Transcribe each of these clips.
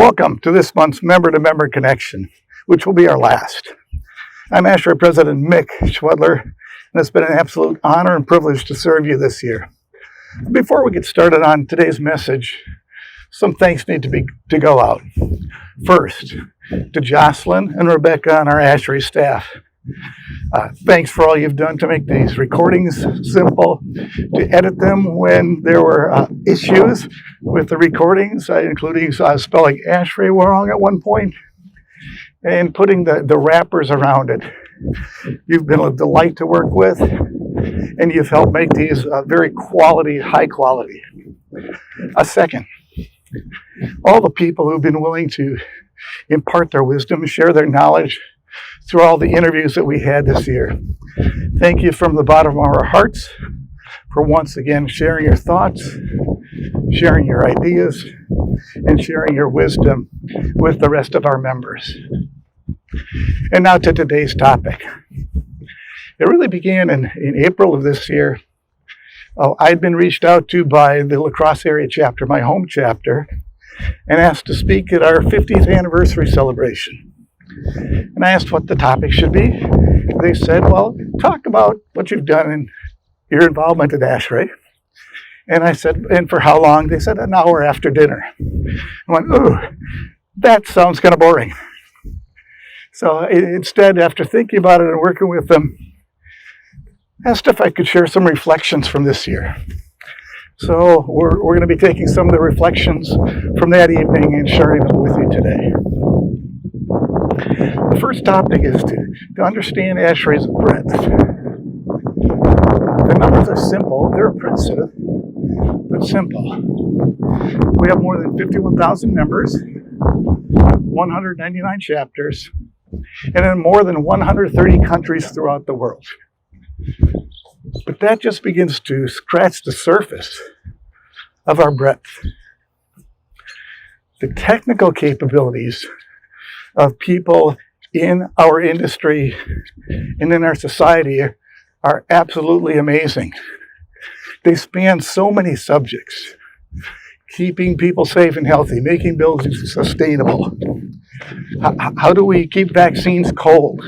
Welcome to this month's Member-to-Member Connection, which will be our last. I'm ASHRAE President Mick Schwedler, and it's been an absolute honor and privilege to serve you this year. Before we get started on today's message, some thanks need to go out. First, to Jocelyn and Rebecca and our ASHRAE staff. Thanks for all you've done to make these recordings simple, to edit them when there were issues with the recordings, including spelling ASHRAE wrong at one point, and putting the wrappers around it. You've been a delight to work with, and you've helped make these very quality, high quality. Second, all the people who've been willing to impart their wisdom, share their knowledge through all the interviews that we had this year. Thank you from the bottom of our hearts for once again sharing your thoughts, sharing your ideas, and sharing your wisdom with the rest of our members. And now to today's topic. It really began in April of this year. I'd been reached out to by the La Crosse area chapter, my home chapter, and asked to speak at our 50th anniversary celebration. And I asked what the topic should be. They said, well, talk about what you've done in your involvement at ASHRAE. And I said, and for how long? They said, an hour after dinner. I went, ooh, that sounds kind of boring. So instead, after thinking about it and working with them, I asked if I could share some reflections from this year. So we're going to be taking some of the reflections from that evening and sharing them with you today. The first topic is to understand ASHRAE's breadth. The numbers are simple. They're impressive, but simple. We have more than 51,000 members, 199 chapters, and in more than 130 countries throughout the world. But that just begins to scratch the surface of our breadth. The technical capabilities of people in our industry and in our society are absolutely amazing. They span so many subjects: keeping people safe and healthy, making buildings sustainable. How do we keep vaccines cold?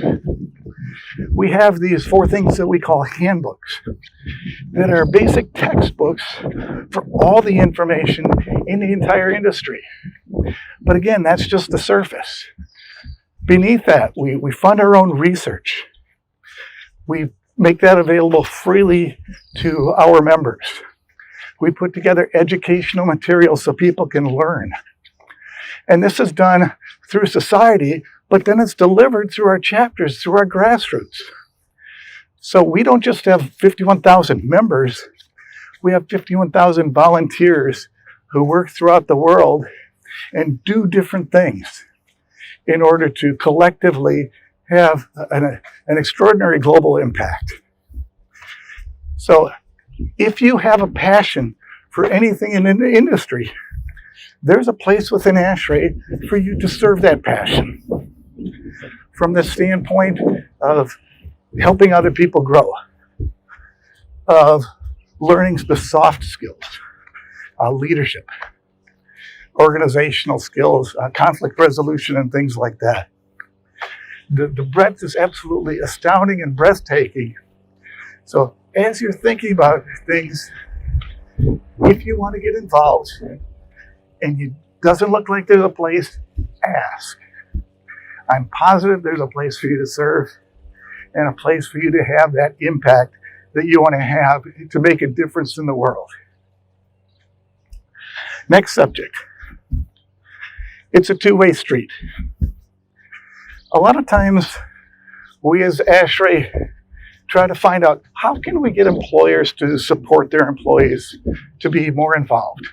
We have these 4 things that we call handbooks that are basic textbooks for all the information in the entire industry. But again, that's just the surface. Beneath that, we fund our own research. We make that available freely to our members. We put together educational materials so people can learn. And this is done through society, but then it's delivered through our chapters, through our grassroots. So we don't just have 51,000 members, we have 51,000 volunteers who work throughout the world and do different things in order to collectively have an extraordinary global impact. So if you have a passion for anything in the industry, there's a place within ASHRAE for you to serve that passion from the standpoint of helping other people grow, of learning the soft skills, leadership, organizational skills, conflict resolution, and things like that. The breadth is absolutely astounding and breathtaking. So as you're thinking about things, if you want to get involved and it doesn't look like there's a place, ask. I'm positive there's a place for you to serve and a place for you to have that impact that you want to have to make a difference in the world. Next subject. It's a two-way street. A lot of times we as ASHRAE try to find out how can we get employers to support their employees to be more involved?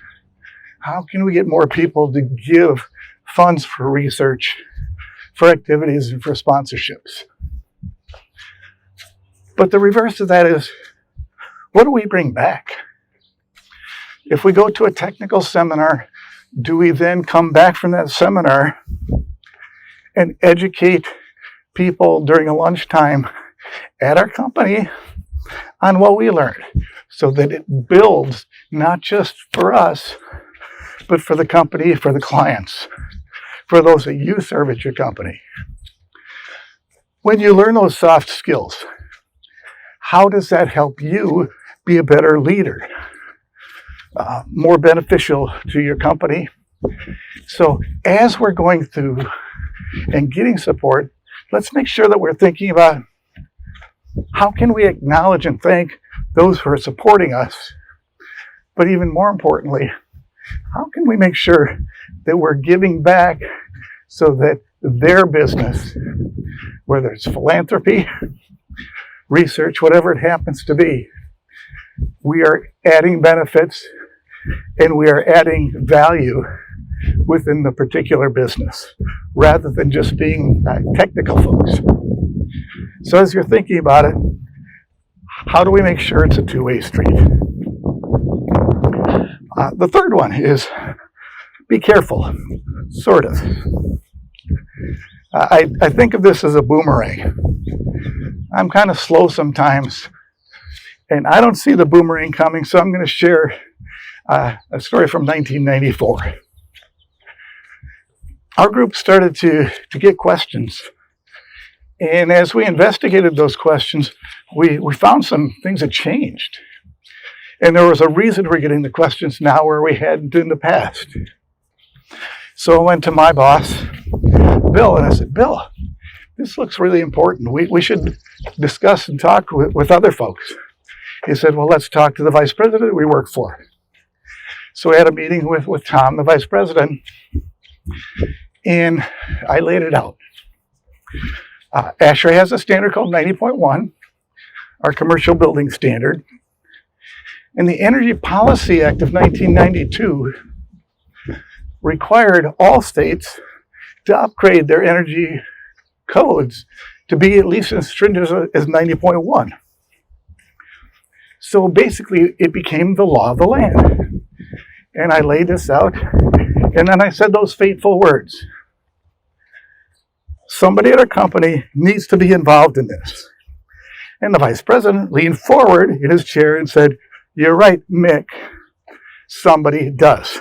How can we get more people to give funds for research, for activities, and for sponsorships? But the reverse of that is, what do we bring back? If we go to a technical seminar, do we then come back from that seminar and educate people during a lunchtime at our company on what we learned, so that it builds not just for us, but for the company, for the clients? for those that you serve at your company. When you learn those soft skills, how does that help you be a better leader, more beneficial to your company? So as we're going through and getting support, let's make sure that we're thinking about how can we acknowledge and thank those who are supporting us, but even more importantly, how can we make sure that we're giving back so that their business, whether it's philanthropy, research, whatever it happens to be, we are adding benefits and we are adding value within the particular business rather than just being technical folks. So as you're thinking about it, how do we make sure it's a two-way street? The third one is be careful, sort of. I think of this as a boomerang. I'm kind of slow sometimes, and I don't see the boomerang coming, so I'm going to share a story from 1994. Our group started to get questions, and as we investigated those questions, we found some things had changed. And there was a reason we're getting the questions now where we hadn't in the past. So I went to my boss, Bill, and I said, Bill, this looks really important. We should discuss and talk with other folks. He said, well, let's talk to the vice president we work for. So we had a meeting with Tom, the vice president, and I laid it out. ASHRAE has a standard called 90.1, our commercial building standard. And the Energy Policy Act of 1992 required all states to upgrade their energy codes to be at least as stringent as 90.1. So basically, it became the law of the land. And I laid this out, and then I said those fateful words. Somebody at our company needs to be involved in this. And the vice president leaned forward in his chair and said, you're right, Mick, somebody does.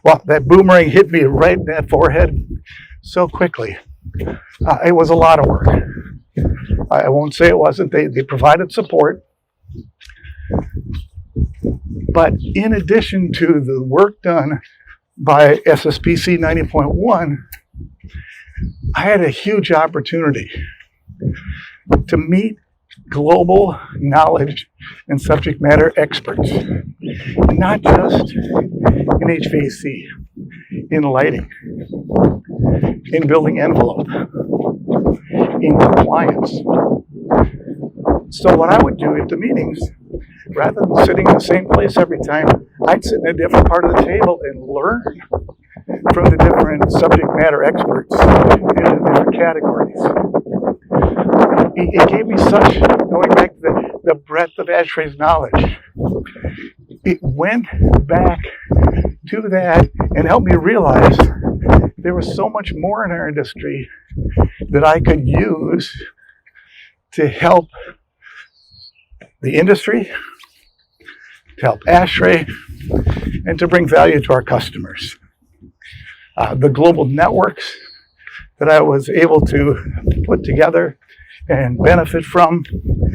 Well, that boomerang hit me right in that forehead so quickly. It was a lot of work. I won't say it wasn't. They provided support. But in addition to the work done by SSPC 90.1, I had a huge opportunity to meet global knowledge and subject matter experts, not just in HVAC, in lighting, in building envelope, in compliance. So what I would do at the meetings, rather than sitting in the same place every time, I'd sit in a different part of the table and learn from the different subject matter experts in the different categories. It gave me such, going back to the breadth of ASHRAE's knowledge, it went back to that and helped me realize there was so much more in our industry that I could use to help the industry, to help ASHRAE, and to bring value to our customers. The global networks that I was able to put together and benefit from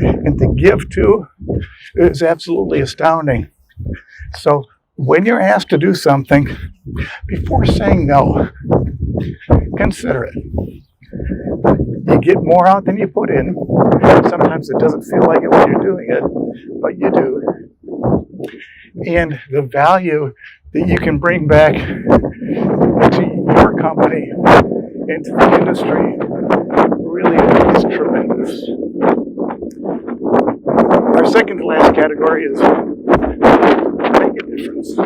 and to give to is absolutely astounding. So when you're asked to do something, before saying no, consider it. You get more out than you put in. Sometimes it doesn't feel like it when you're doing it, but you do. And the value that you can bring back to your company and to the industry really is tremendous. Our second to last category is make a difference.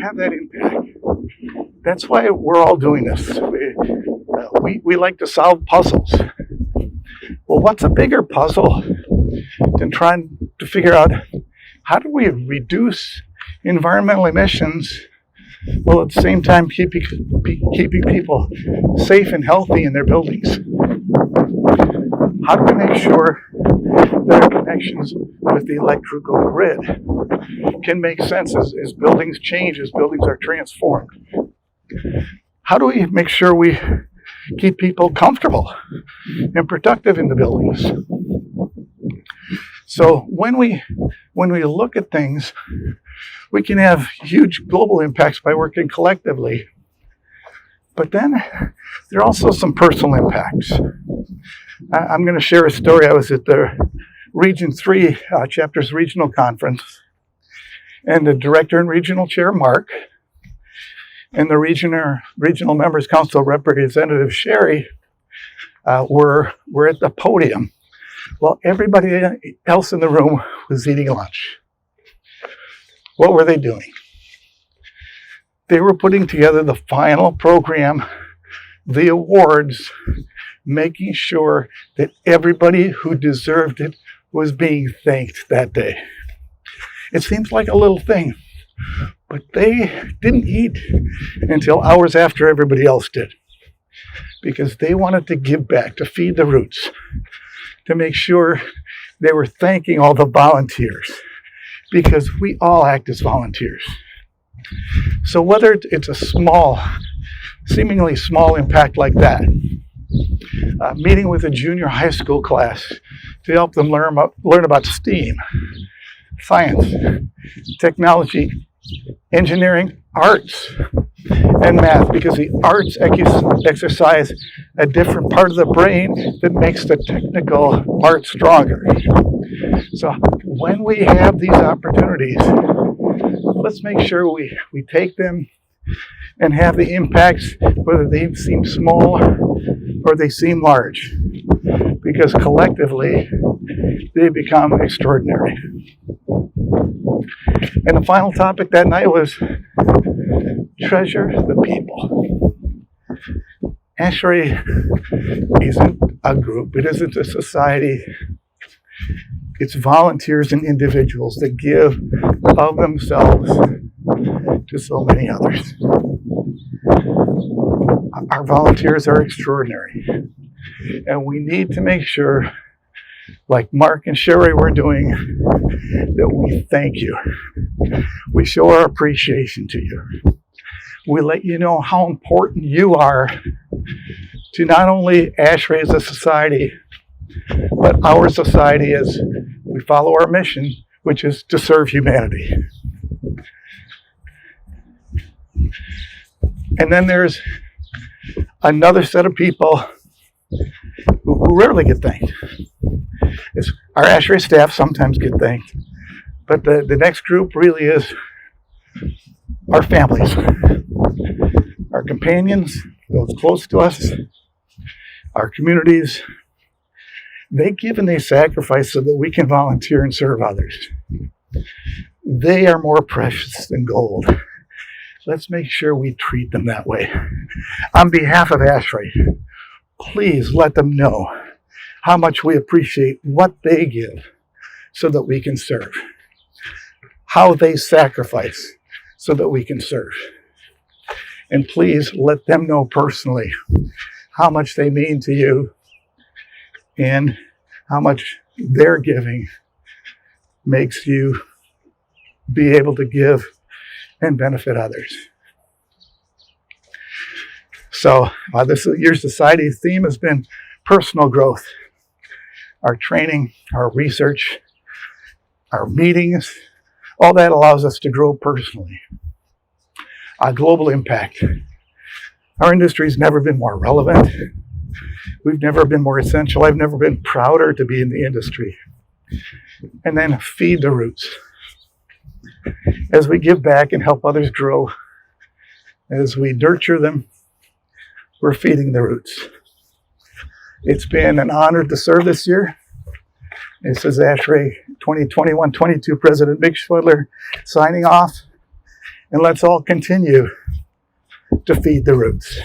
Have that impact. That's why we're all doing this. We like to solve puzzles. Well, what's a bigger puzzle than trying to figure out how do we reduce environmental emissions while at the same time keeping people safe and healthy in their buildings? How do we make sure that our connections with the electrical grid can make sense as buildings change, as buildings are transformed? How do we make sure we keep people comfortable and productive in the buildings? So when we look at things, we can have huge global impacts by working collectively. But then there are also some personal impacts. I'm going to share a story. I was at the Region 3 Chapters Regional Conference, and the Director and Regional Chair, Mark, and the Regional Members Council Representative, Sherry, were at the podium while everybody else in the room was eating lunch. What were they doing? They were putting together the final program, the awards, making sure that everybody who deserved it was being thanked that day. It seems like a little thing, but they didn't eat until hours after everybody else did, because they wanted to give back, to feed the roots, to make sure they were thanking all the volunteers, because we all act as volunteers. So whether it's a small, seemingly small impact like that, meeting with a junior high school class to help them learn about STEAM, science, technology, engineering, arts, and math, because the arts exercise a different part of the brain that makes the technical part stronger. So when we have these opportunities, let's make sure we take them and have the impacts, whether they seem small or they seem large, because collectively they become extraordinary. And the final topic that night was treasure the people. ASHRAE isn't a group, it isn't a society. It's volunteers and individuals that give of themselves to so many others. Our volunteers are extraordinary, and we need to make sure, like Mark and Sherry were doing, that we thank you. We show our appreciation to you. We let you know how important you are to not only ASHRAE as a society, but our society as we follow our mission, which is to serve humanity. And then there's another set of people who rarely get thanked. Our ASHRAE staff sometimes get thanked, but the next group really is our families, our companions, those close to us, our communities. They give and they sacrifice so that we can volunteer and serve others. They are more precious than gold. Let's make sure we treat them that way. On behalf of ASHRAE, please let them know how much we appreciate what they give so that we can serve, how they sacrifice so that we can serve. And please let them know personally how much they mean to you and how much their giving makes you be able to give and benefit others. So this year's society theme has been personal growth. Our training, our research, our meetings, all that allows us to grow personally. Our global impact. Our industry's never been more relevant. We've never been more essential. I've never been prouder to be in the industry. And then feed the roots. As we give back and help others grow, as we nurture them, we're feeding the roots. It's been an honor to serve this year. This is ASHRAE 2021-22 President Mick Schwedler signing off. And let's all continue to feed the roots.